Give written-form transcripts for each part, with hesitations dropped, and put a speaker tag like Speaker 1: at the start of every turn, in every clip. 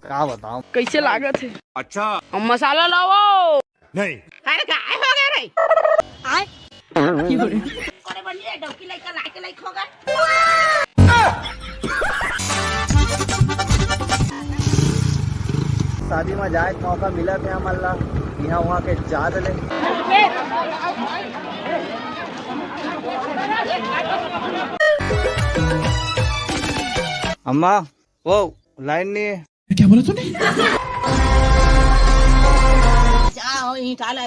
Speaker 1: क्या बताऊं
Speaker 2: कैसे लागत है।
Speaker 3: अच्छा
Speaker 2: हम मसाला लाओ
Speaker 3: नहीं।
Speaker 2: अरे काय हो गया रे आय कोने बनिए डबकी लाइक लाइक लाइक होगा।
Speaker 1: शादी में जाए मौका मिला थे हमारा यहाँ वहाँ के जा दले। अम्मा वो लाइन नहीं है।
Speaker 4: क्या बोला तूने?
Speaker 2: जाओ निकाला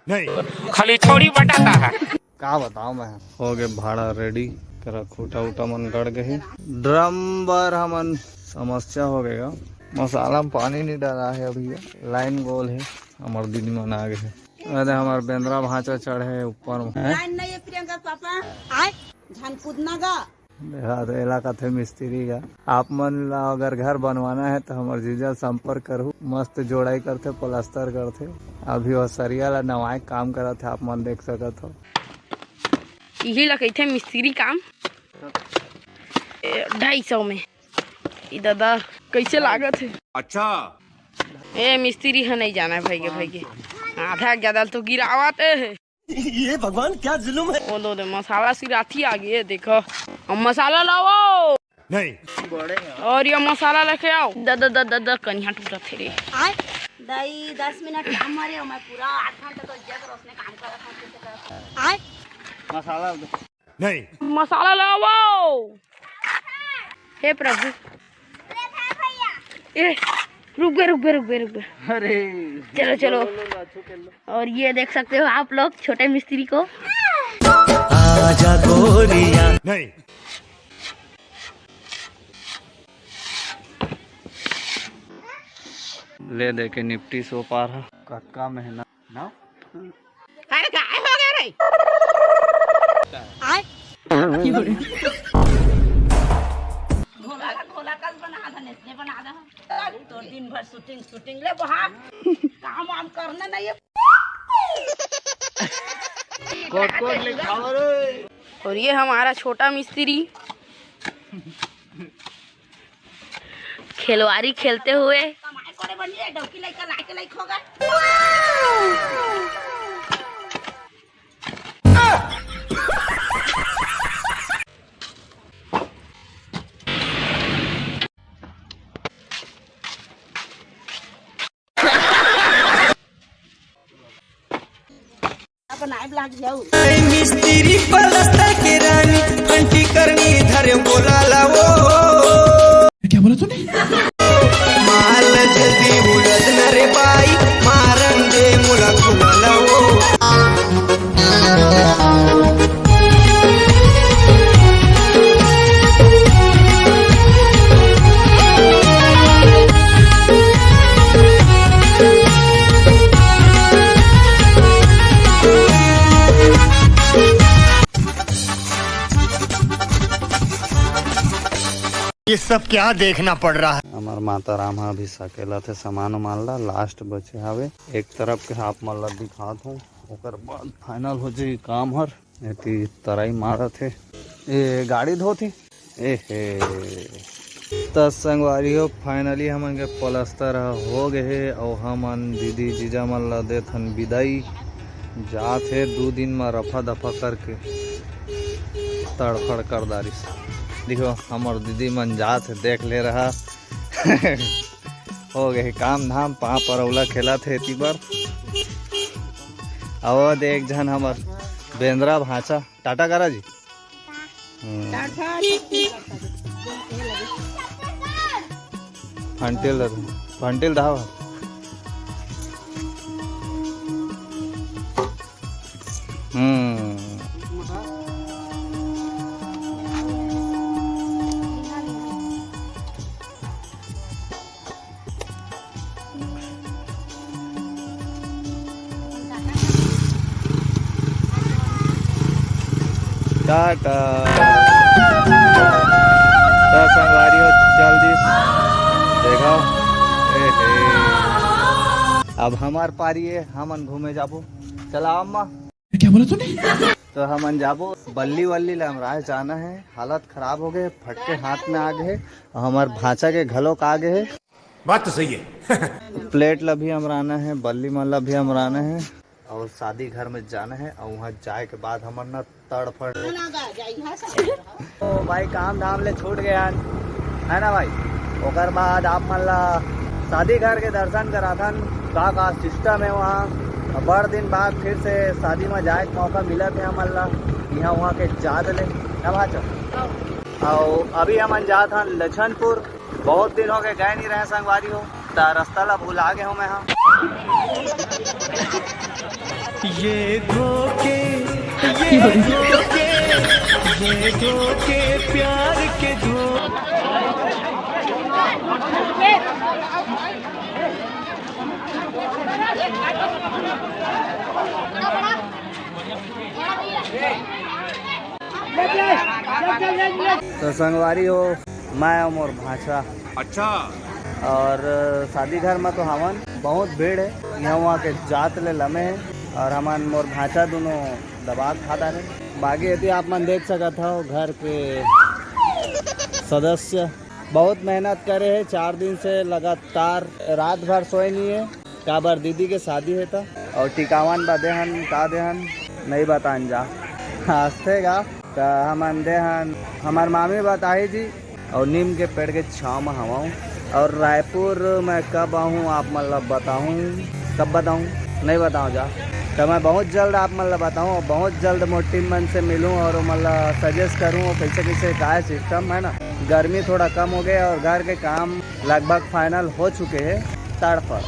Speaker 3: नहीं
Speaker 5: खाली थोड़ी बताता है।
Speaker 1: क्या बताऊं मैं। हो गए भाड़ा रेडी करा खूटा उटा मन गड़ गए ड्रम बर हमन समस्या हो गएगा। मसाला में पानी नहीं डाला है अभी लाइन गोल है हमार दीदी मन आ गए। अरे हमार बेंद्रा भांचा चढ़े ऊपर में
Speaker 2: लाइन नहीं है प्रियंका पापा आय धान कूदना गा
Speaker 1: देहात इलाका थे मिस्त्री का। आप मन ला अगर घर बनवाना है तो हमारे जीजा संपर्क करूँ। मस्त जोड़ाई करते प्लास्टर करते। अभी वो सरिया ला नवाए काम करा थे आप मन देख सकत हो।
Speaker 2: यही लगे थे मिस्त्री काम 250 में। दादा कैसे लागत है।
Speaker 3: अच्छा
Speaker 2: ए मिस्त्री है नहीं जाना है भाई के आधा ज्यादा तो गिरावत है।
Speaker 4: ये भगवान क्या जुल्म है।
Speaker 2: वो दो मसाला सिराथी आ गई है देखो। हम मसाला लाओ
Speaker 3: नहीं
Speaker 2: और ये मसाला लेके आओ। द कन्या टूटा थे रे आय दाई 10 मिनट काम मारे मैं पूरा 8 घंटे तो जग रोसने काम कर रहा आय
Speaker 1: मसाला
Speaker 3: नहीं
Speaker 2: मसाला लाओ। हे प्रभु ए रुक गए।
Speaker 1: अरे
Speaker 2: चलो और ये देख सकते हो आप लोग छोटे मिस्त्री को।
Speaker 4: आजा गोरिया।
Speaker 3: नहीं
Speaker 1: ले दे के निपटी सो पा रहा कक्का मेहनत ना।
Speaker 2: अरे काय हो गया रे आय घोला कस बना था नेस्ले बना था तो दिन भर शूटिंग ले वहां काम करना नहीं है।
Speaker 1: कोट ले खाओ रे।
Speaker 2: और ये हमारा छोटा मिस्त्री खिलवाड़ी खेलते हुए
Speaker 4: मिस्त्री पलस्तर के रानी घंटी करनी धरे बोला लाओ। क्या बोला तूने? माल जल्दी उड़द न रे बाई मारन दे मुला खुला लाओ।
Speaker 3: ये सब क्या देखना पड़ रहा है।
Speaker 1: हमार माता राम अभी सकेला थे सामान मान ला लास्ट बचे हवे एक तरफ के आप मन ला दिखात हूँ ओकर बाद फाइनल हो जाए काम हर एती तराई मारत है ए गाड़ी धोती ए हे तस संगवारी हो फाइनली हमन के प्लास्टर हो गए और हमन दीदी जीजा मन ला देथन विदाई जात है 2 दिन में रफा दफा करके तड़फड़ कर दारिस। देखो हमार दीदी मन जात है देख ले रहा हो गए काम धाम पा परौला खेला थे इतनी बार। और एक जन हमार बेंद्रा भांचा टाटा करा जी फंटिल धावा टाटा तो संगवारी हो जल्दी देखो अब हमार पारी है हमन घूमे जाबो। चला अम्मा
Speaker 4: क्या बोला तूने?
Speaker 1: तो हमन जाबो बल्ली वल्ली ले हमरा जाना है। हालत खराब हो गए फटके हाथ में आ गए हमार भांचा के घलोक आ गए है।
Speaker 3: बात तो सही है।
Speaker 1: प्लेट ला भी हमराना है, बल्ली माला भी हमराना है और शादी घर में जाना है और वहाँ जाए के बाद हमर ना तड़फड़ तो भाई काम धाम ले छूट गया है ना भाई। ओकर बाद आप मन ला शादी घर के दर्शन कराथन, का सिस्टम है वहाँ। बड़ दिन बाद फिर से शादी में जाए के मौका मिला थे हमन ला, यहाँ वहाँ के जात ले ना भाचा। और अभी हमन जात हन लछनपुर, बहुत दिन हो गए गए नहीं रहे संगवारी हो, तो रास्ता ला भुला गए हो मैं। हाँ
Speaker 4: ये धोखे प्यार के
Speaker 1: तो संगवारी हो मैं और मोर भाषा।
Speaker 5: अच्छा।
Speaker 1: और शादी घर में तो हमन बहुत भीड़ है, यहाँ वहाँ के जात ले लमे है और हमन मोर भाषा दोनों दबा खाता है। बाकी यदि आप मन देख सकत हो घर के सदस्य बहुत मेहनत करे है, 4 दिन से लगातार रात भर सोए नहीं है। काबर दीदी के शादी है था और टिकावन बदेहन का देहन नहीं बतान जा हंसते गा। तो हमन देहन हमार मामी बताई जी और नीम के पेड़ के छाँव में हवाऊँ। और रायपुर मैं कब आऊँ आप मतलब बताऊँ, कब बताऊँ नहीं बताऊँ जा। तो मैं बहुत जल्द आप मतलब बताऊँ और बहुत जल्द मोटी मन से मिलूँ और मतलब सजेस्ट करूँ कैसे कैसे का है सिस्टम है ना। गर्मी थोड़ा कम हो गया और घर के काम लगभग फाइनल हो चुके हैं तड़फड़।